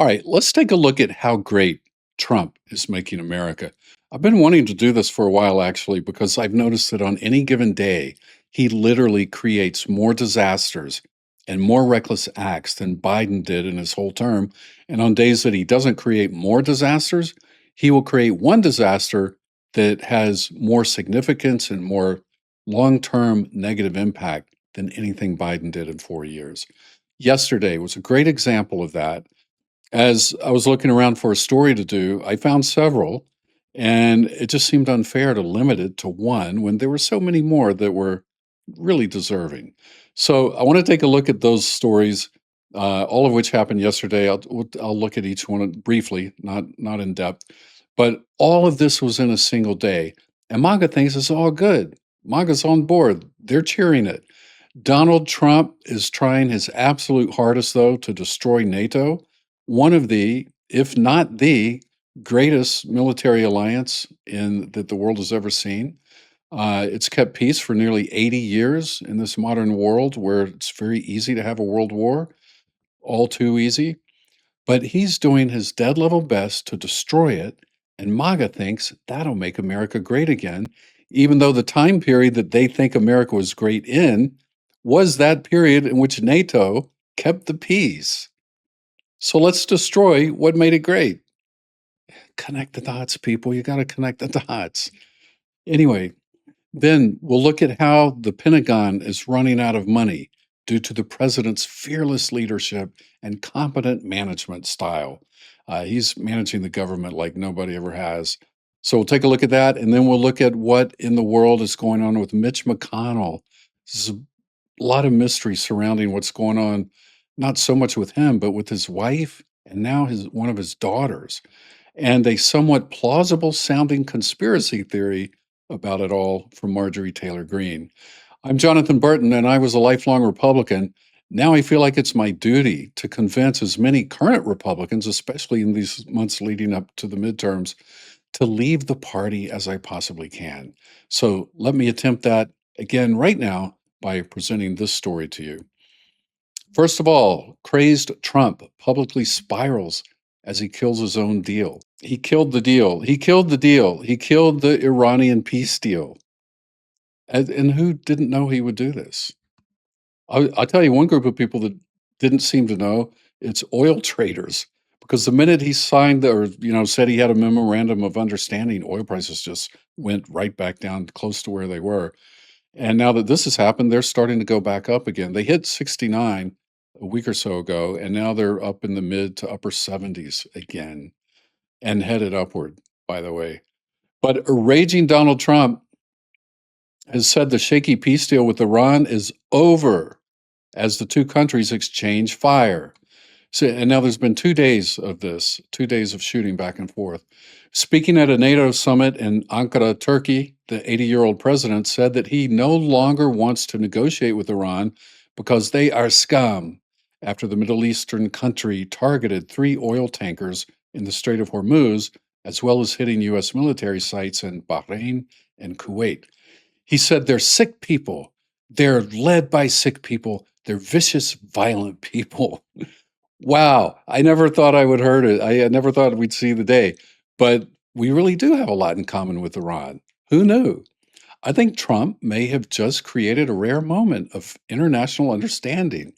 All right, let's take a look at how great Trump is making America. I've been wanting to do this for a while, actually, because I've noticed that on any given day, he literally creates more disasters and more reckless acts than Biden did in his whole term. And on days that he doesn't create more disasters, he will create one disaster that has more significance and more long term negative impact than anything Biden did in 4 years. Yesterday was a great example of that. As I was looking around for a story to do, I found several, and it just seemed unfair to limit it to one when there were so many more that were really deserving. So I want to take a look at those stories, all of which happened yesterday. I'll look at each one briefly, not in depth, but all of this was in a single day. And MAGA thinks it's all good. MAGA's on board. They're cheering it. Donald Trump is trying his absolute hardest, though, to destroy NATO, one of the, if not the greatest military alliance that the world has ever seen. It's kept peace for nearly 80 years in this modern world where it's very easy to have a world war, all too easy. But he's doing his dead level best to destroy it, and MAGA thinks that'll make America great again, even though the time period that they think America was great in was that period in which NATO kept the peace. So let's destroy what made it great. Connect the dots, people. You got to connect the dots. Anyway, then we'll look at how the Pentagon is running out of money due to the president's fearless leadership and competent management style. He's managing the government like nobody ever has. So we'll take a look at that, and then we'll look at what in the world is going on with Mitch McConnell. There's a lot of mystery surrounding what's going on, not so much with him, but with his wife and now one of his daughters, and a somewhat plausible sounding conspiracy theory about it all from Marjorie Taylor Greene. I'm Jonathan Burton, and I was a lifelong Republican. Now I feel like it's my duty to convince as many current Republicans, especially in these months leading up to the midterms, to leave the party as I possibly can. So let me attempt that again right now by presenting this story to you. First of all, crazed Trump publicly spirals as he kills his own deal. He killed the deal. He killed the deal. He killed the Iranian peace deal. And who didn't know he would do this? I'll tell you one group of people that didn't seem to know, it's oil traders. Because the minute he signed or said he had a memorandum of understanding, oil prices just went right back down close to where they were. And now that this has happened, they're starting to go back up again. They hit 69 a week or so ago, and now they're up in the mid to upper 70s again and headed upward, by the way. But a raging Donald Trump has said the shaky peace deal with Iran is over as the two countries exchange fire. So, and now there's been 2 days of this, 2 days of shooting back and forth. Speaking at a NATO summit in Ankara, Turkey, the 80-year-old president said that he no longer wants to negotiate with Iran because they are scum after the Middle Eastern country targeted 3 oil tankers in the Strait of Hormuz, as well as hitting U.S. military sites in Bahrain and Kuwait. He said they're sick people. They're led by sick people. They're vicious, violent people. Wow, I never thought I would heard it. I never thought we'd see the day. But we really do have a lot in common with Iran. Who knew? I think Trump may have just created a rare moment of international understanding.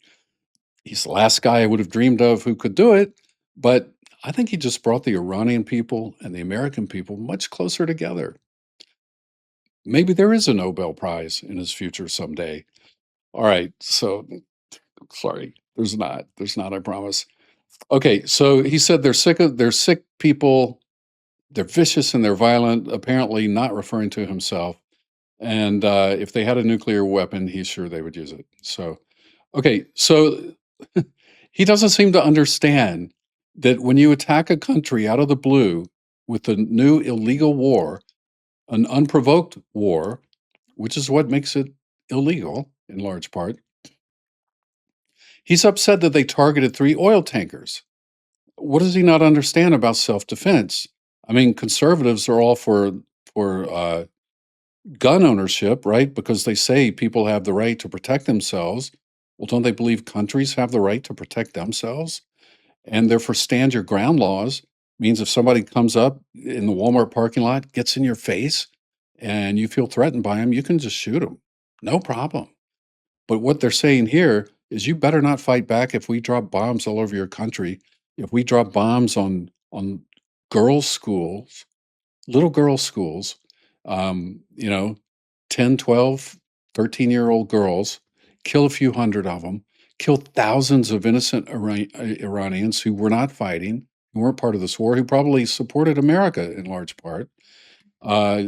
He's the last guy I would have dreamed of who could do it, but I think he just brought the Iranian people and the American people much closer together. Maybe there is a Nobel Prize in his future someday. All right, so sorry, there's not. There's not, I promise. Okay, so he said they're sick people, they're vicious and they're violent, apparently not referring to himself. And if they had a nuclear weapon, he's sure they would use it. So, okay, so he doesn't seem to understand that when you attack a country out of the blue with a new illegal war, an unprovoked war, which is what makes it illegal in large part, he's upset that they targeted 3 oil tankers. What does he not understand about self-defense? I mean, conservatives are all for gun ownership, right? Because they say people have the right to protect themselves. Well, don't they believe countries have the right to protect themselves? And they're for stand your ground laws. Means if somebody comes up in the Walmart parking lot, gets in your face, and you feel threatened by them, you can just shoot them. No problem. But what they're saying here is you better not fight back if we drop bombs all over your country. If we drop bombs on girls' schools, little girls' schools, you know, 10, 12, 13-year-old girls, kill a few hundred of them, kill thousands of innocent Iranians who were not fighting, who weren't part of this war, who probably supported America in large part. Uh,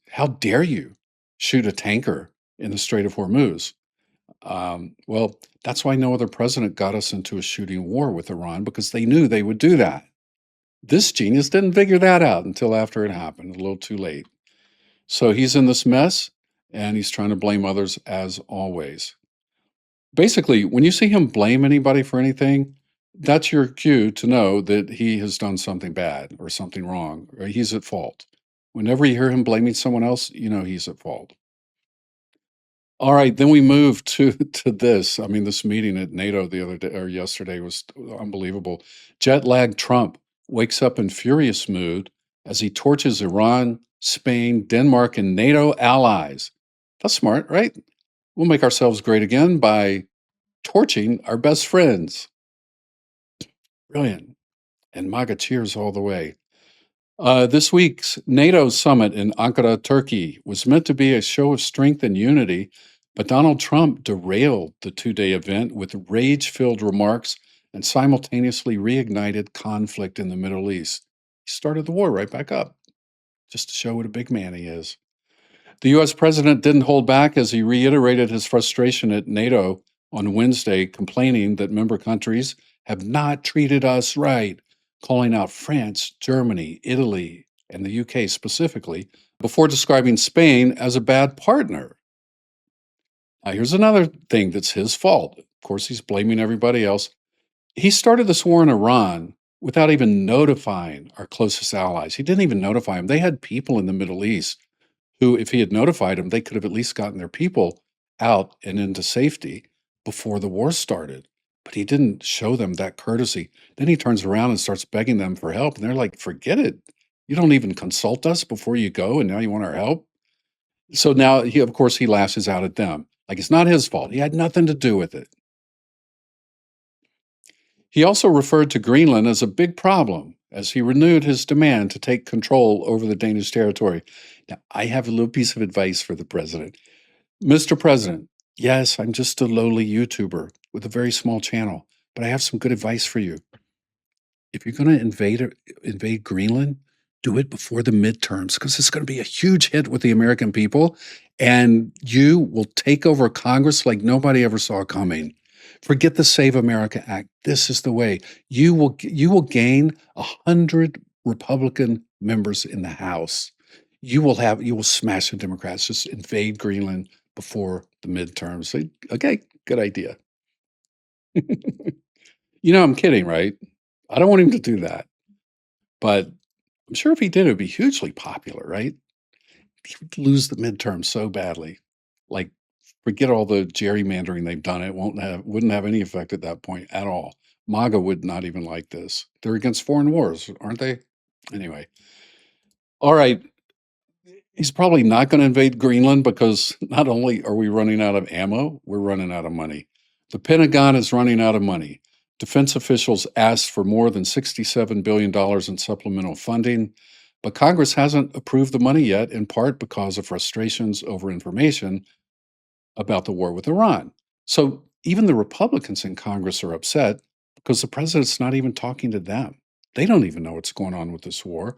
how dare you shoot a tanker in the Strait of Hormuz? Well, that's why no other president got us into a shooting war with Iran, because they knew they would do that. This genius didn't figure that out until after it happened, a little too late. So he's in this mess and he's trying to blame others as always. Basically, when you see him blame anybody for anything, that's your cue to know that he has done something bad or something wrong, or he's at fault. Whenever you hear him blaming someone else, you know he's at fault. All right, then we move to this. I mean, this meeting at NATO the other day or yesterday was unbelievable. Jet lagged Trump wakes up in furious mood as he torches Iran, Spain, Denmark, and NATO allies. That's smart, right? We'll make ourselves great again by torching our best friends. Brilliant. And MAGA cheers all the way. This week's NATO summit in Ankara, Turkey, was meant to be a show of strength and unity, but Donald Trump derailed the 2 day event with rage filled remarks and simultaneously reignited conflict in the Middle East. He started the war right back up, just to show what a big man he is. The US president didn't hold back as he reiterated his frustration at NATO on Wednesday, complaining that member countries have not treated us right, calling out France, Germany, Italy, and the UK specifically, before describing Spain as a bad partner. Now, here's another thing that's his fault. Of course, he's blaming everybody else. He started this war in Iran without even notifying our closest allies. He didn't even notify them. They had people in the Middle East who, if he had notified them, they could have at least gotten their people out and into safety before the war started. But he didn't show them that courtesy. Then he turns around and starts begging them for help. And they're like, forget it. You don't even consult us before you go. And now you want our help. So now he, of course, he lashes out at them. Like it's not his fault. He had nothing to do with it. He also referred to Greenland as a big problem as he renewed his demand to take control over the Danish territory. Now, I have a little piece of advice for the president. Mr. President, yes, I'm just a lowly YouTuber with a very small channel, but I have some good advice for you. If you're going to invade Greenland, do it before the midterms because it's going to be a huge hit with the American people, and you will take over Congress like nobody ever saw coming. Forget the Save America Act. This is the way you will gain 100 Republican members in the House. You will smash the Democrats. Just invade Greenland before the midterms. Okay, good idea. I'm kidding, right? I don't want him to do that, but I'm sure if he did, it would be hugely popular, right? He would lose the midterm so badly. Like, forget all the gerrymandering they've done. It wouldn't have any effect at that point at all. MAGA would not even like this. They're against foreign wars, aren't they? Anyway, all right. He's probably not going to invade Greenland because not only are we running out of ammo, we're running out of money. The Pentagon is running out of money. Defense officials asked for more than $67 billion in supplemental funding, but Congress hasn't approved the money yet, in part because of frustrations over information about the war with Iran. So even the Republicans in Congress are upset because the president's not even talking to them. They don't even know what's going on with this war.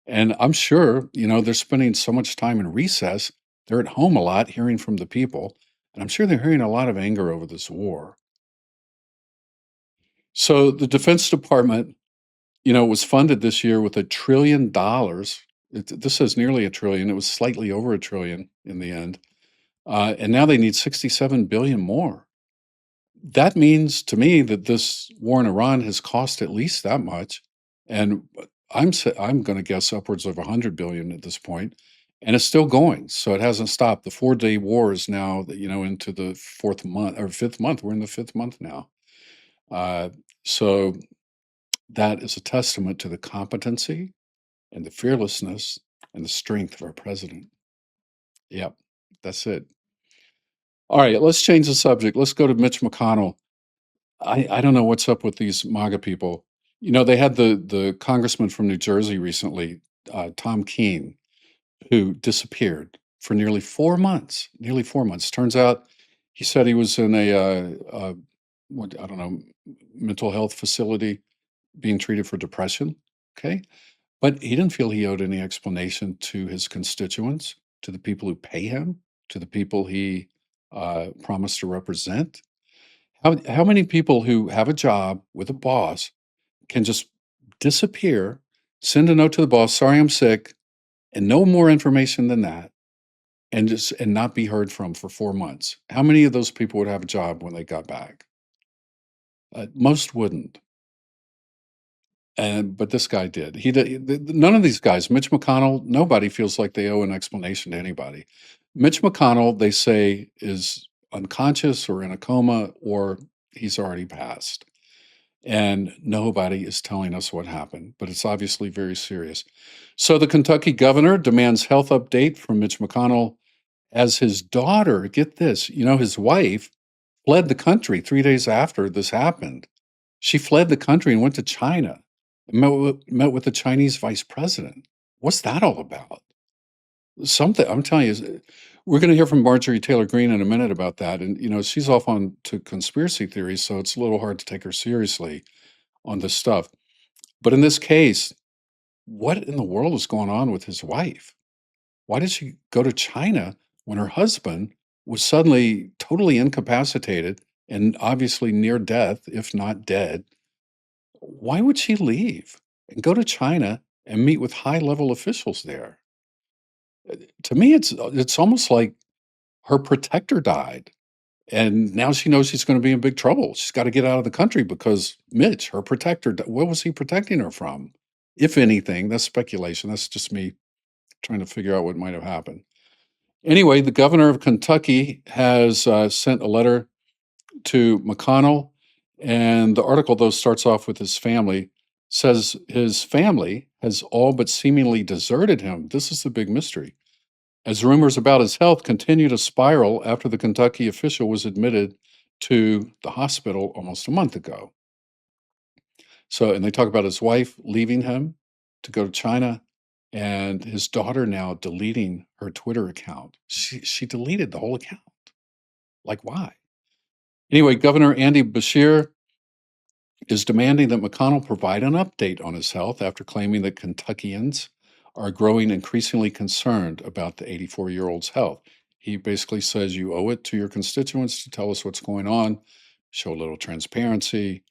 And I'm sure, they're spending so much time in recess. They're at home a lot hearing from the people. And I'm sure they're hearing a lot of anger over this war. So the Defense Department, was funded this year with $1 trillion. This says nearly a trillion. It was slightly over a trillion in the end. And now they need 67 billion more. That means to me that this war in Iran has cost at least that much, and I'm going to guess upwards of 100 billion at this point, and it's still going. So it hasn't stopped. The 4 day war is now, into the fourth month or fifth month. We're in the fifth month now. So That is a testament to the competency and the fearlessness and the strength of our president. Yep, that's it. All right, let's change the subject. Let's go to Mitch McConnell. I don't know what's up with these MAGA people. You know, they had the congressman from New Jersey recently, Tom Keene, who disappeared for nearly 4 months. Nearly 4 months. Turns out he said he was in what, I don't know, mental health facility being treated for depression. Okay. But he didn't feel he owed any explanation to his constituents, to the people who pay him, to the people he promised to represent. How many people who have a job with a boss can just disappear, send a note to the boss, sorry, I'm sick, and no more information than that, and not be heard from for 4 months? How many of those people would have a job when they got back? Most wouldn't. But this guy did. He did. None of these guys, Mitch McConnell, nobody feels like they owe an explanation to anybody. Mitch McConnell, they say, is unconscious or in a coma or he's already passed. And nobody is telling us what happened, but it's obviously very serious. So the Kentucky governor demands health update from Mitch McConnell as his daughter, get this, his wife fled the country 3 days after this happened. She fled the country and went to China and met with the Chinese vice president. What's that all about? Something, I'm telling you, we're going to hear from Marjorie Taylor Greene in a minute about that. And, she's off on to conspiracy theories, so it's a little hard to take her seriously on this stuff. But in this case, what in the world is going on with his wife? Why did she go to China when her husband was suddenly totally incapacitated and obviously near death, if not dead? Why would she leave and go to China and meet with high-level officials there? To me, it's almost like her protector died, and now she knows she's going to be in big trouble. She's got to get out of the country because Mitch, her protector, what was he protecting her from? If anything, that's speculation. That's just me trying to figure out what might have happened. Anyway, the governor of Kentucky has sent a letter to McConnell, and the article, though, starts off with his family, says his family has all but seemingly deserted him. This is the big mystery. As rumors about his health continue to spiral after the Kentucky official was admitted to the hospital almost a month ago. So, and they talk about his wife leaving him to go to China and his daughter now deleting her Twitter account. She deleted the whole account. Like, why? Anyway, Governor Andy Beshear is demanding that McConnell provide an update on his health after claiming that Kentuckians are growing increasingly concerned about the 84-year-old's health. He basically says you owe it to your constituents to tell us what's going on, show a little transparency.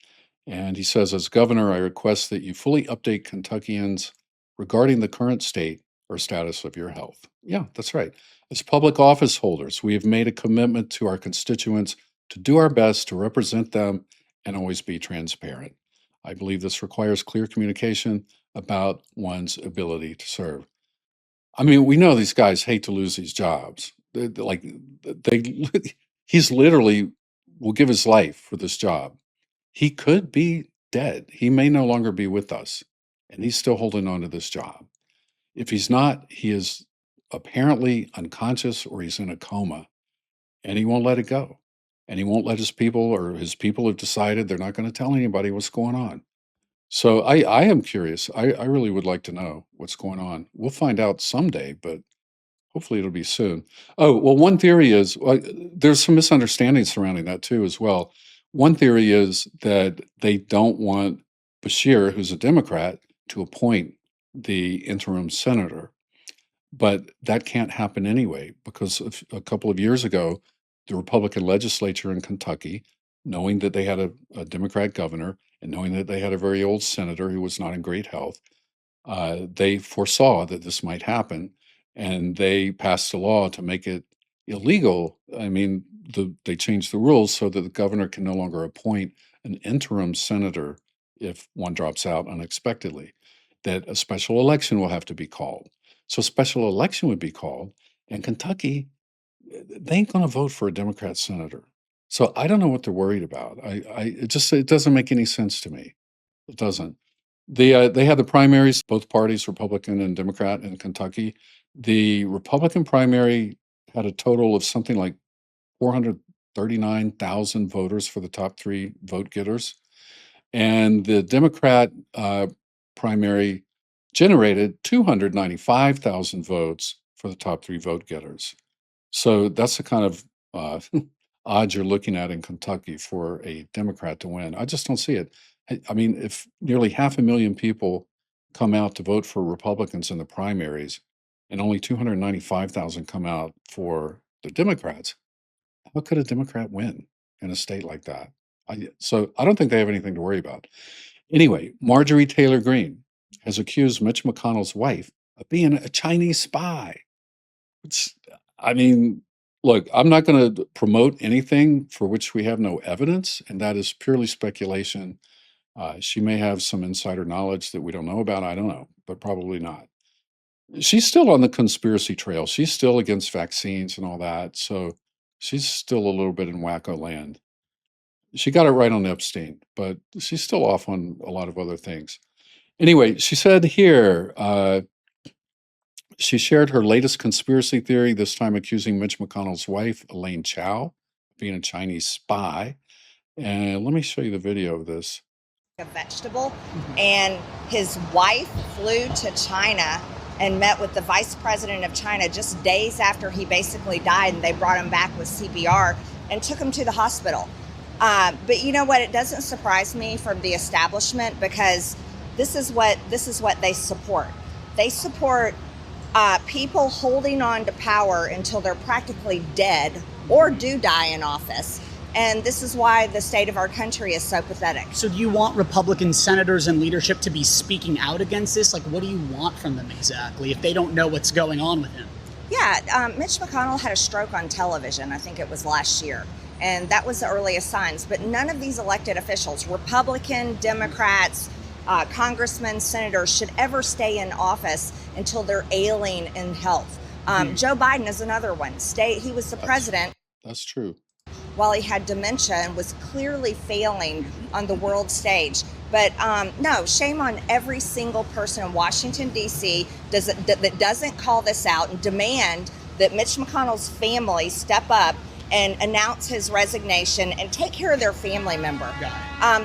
And he says, as governor, I request that you fully update Kentuckians regarding the current state or status of your health. Yeah, that's right. As public office holders, we have made a commitment to our constituents to do our best to represent them and always be transparent. I believe this requires clear communication about one's ability to serve. I mean, we know these guys hate to lose these jobs. They he's literally will give his life for this job. He could be dead. He may no longer be with us, and he's still holding on to this job. If he's not, he is apparently unconscious or he's in a coma, and he won't let it go. And he won't let his people, or his people have decided they're not going to tell anybody what's going on. So I am curious. I really would like to know what's going on. We'll find out someday, but hopefully it'll be soon. Oh, well, one theory is there's some misunderstanding surrounding that too, as well. One theory is that they don't want Beshear, who's a Democrat, to appoint the interim senator. But that can't happen anyway, because a couple of years ago, the Republican legislature in Kentucky, knowing that they had a Democrat governor and knowing that they had a very old senator who was not in great health, they foresaw that this might happen, and they passed a law to make it illegal. I mean, they changed the rules so that the governor can no longer appoint an interim senator if one drops out unexpectedly, that a special election will have to be called. So a special election would be called, and Kentucky, they ain't going to vote for a Democrat senator. So I don't know what they're worried about. It doesn't make any sense to me. It doesn't. They had the primaries, both parties, Republican and Democrat, in Kentucky. The Republican primary had a total of something like 439,000 voters for the top three vote getters. And the Democrat primary generated 295,000 votes for the top three vote getters. So that's the kind of odds you're looking at in Kentucky for a Democrat to win. I just don't see it. I mean, if nearly 500,000 people come out to vote for Republicans in the primaries and only 295,000 come out for the Democrats, how could a Democrat win in a state like that? So I don't think they have anything to worry about. Anyway, Marjorie Taylor Greene has accused Mitch McConnell's wife of being a Chinese spy. It's, I mean, look, I'm not going to promote anything for which we have no evidence, and that is purely speculation. She may have some insider knowledge that we don't know about. I don't know, but probably not. She's still on the conspiracy trail. She's still against vaccines and all that. So she's still a little bit in wacko land. She got it right on Epstein, but she's still off on a lot of other things. Anyway, she said here, she shared her latest conspiracy theory, this time accusing Mitch McConnell's wife, Elaine Chao, of being a Chinese spy. And let me show you the video of this. A vegetable, and his wife flew to China and met with the vice president of China just days after he basically died, and they brought him back with CPR and took him to the hospital. But you know what? It doesn't surprise me from the establishment, because this is what they support. They support people holding on to power until they're practically dead or do die in office. And this is why the state of our country is so pathetic. So do you want Republican senators and leadership to be speaking out against this? Like, what do you want from them exactly if they don't know what's going on with him? Yeah, Mitch McConnell had a stroke on television. I think it was last year. And that was the earliest signs. But none of these elected officials, Republican, Democrats, congressmen, senators, should ever stay in office until they're ailing in health. Joe Biden is another one. He was the president. That's true. While he had dementia and was clearly failing on the world stage. But no, shame on every single person in Washington, D.C. that doesn't call this out and demand that Mitch McConnell's family step up and announce his resignation and take care of their family member.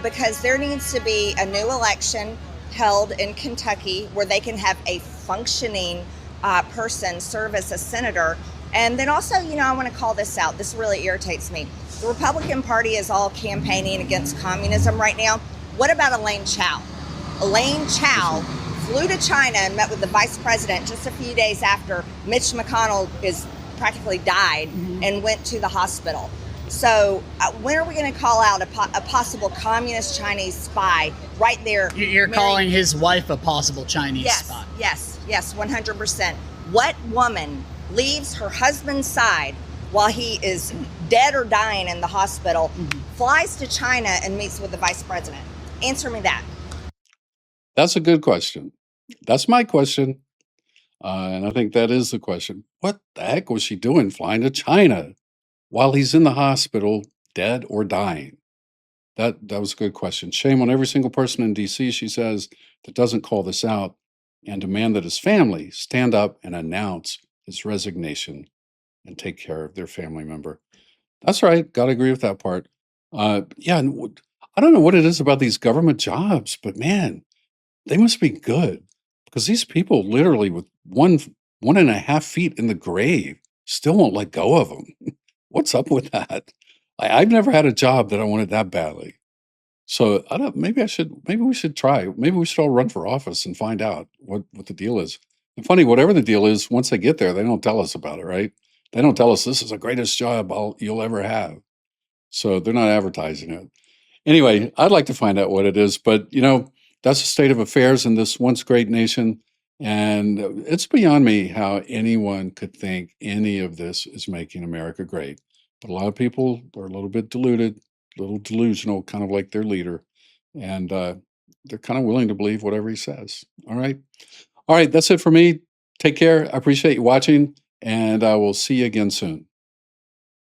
Because there needs to be a new election held in Kentucky where they can have a functioning person serve as a senator. And then also, I want to call this out. This really irritates me. The Republican Party is all campaigning against communism right now. What about Elaine Chao? Elaine Chao flew to China and met with the vice president just a few days after Mitch McConnell practically died and went to the hospital. So when are we going to call out a possible communist Chinese spy right there? You're calling his wife a possible Chinese spy? Yes, 100%. What woman leaves her husband's side while he is dead or dying in the hospital, flies to China and meets with the vice president? Answer me that. That's a good question. That's my question. And I think that is the question. What the heck was she doing flying to China while he's in the hospital, dead or dying? That was a good question. Shame on every single person in D.C., she says, that doesn't call this out and demand that his family stand up and announce his resignation and take care of their family member. That's right. Got to agree with that part. Yeah, and I don't know what it is about these government jobs, but man, they must be good, because these people literally with 1.5 feet in the grave still won't let go of them. What's up with that? I've never had a job that I wanted that badly. So maybe we should try. Maybe we should all run for office and find out what the deal is. And funny, whatever the deal is, once they get there, they don't tell us about it, right? They don't tell us this is the greatest job you'll ever have. So they're not advertising it. Anyway, I'd like to find out what it is, but that's the state of affairs in this once great nation. And it's beyond me how anyone could think any of this is making America great. But a lot of people are a little bit deluded, a little delusional, kind of like their leader. And they're kind of willing to believe whatever he says. All right. All right. That's it for me. Take care. I appreciate you watching, and I will see you again soon.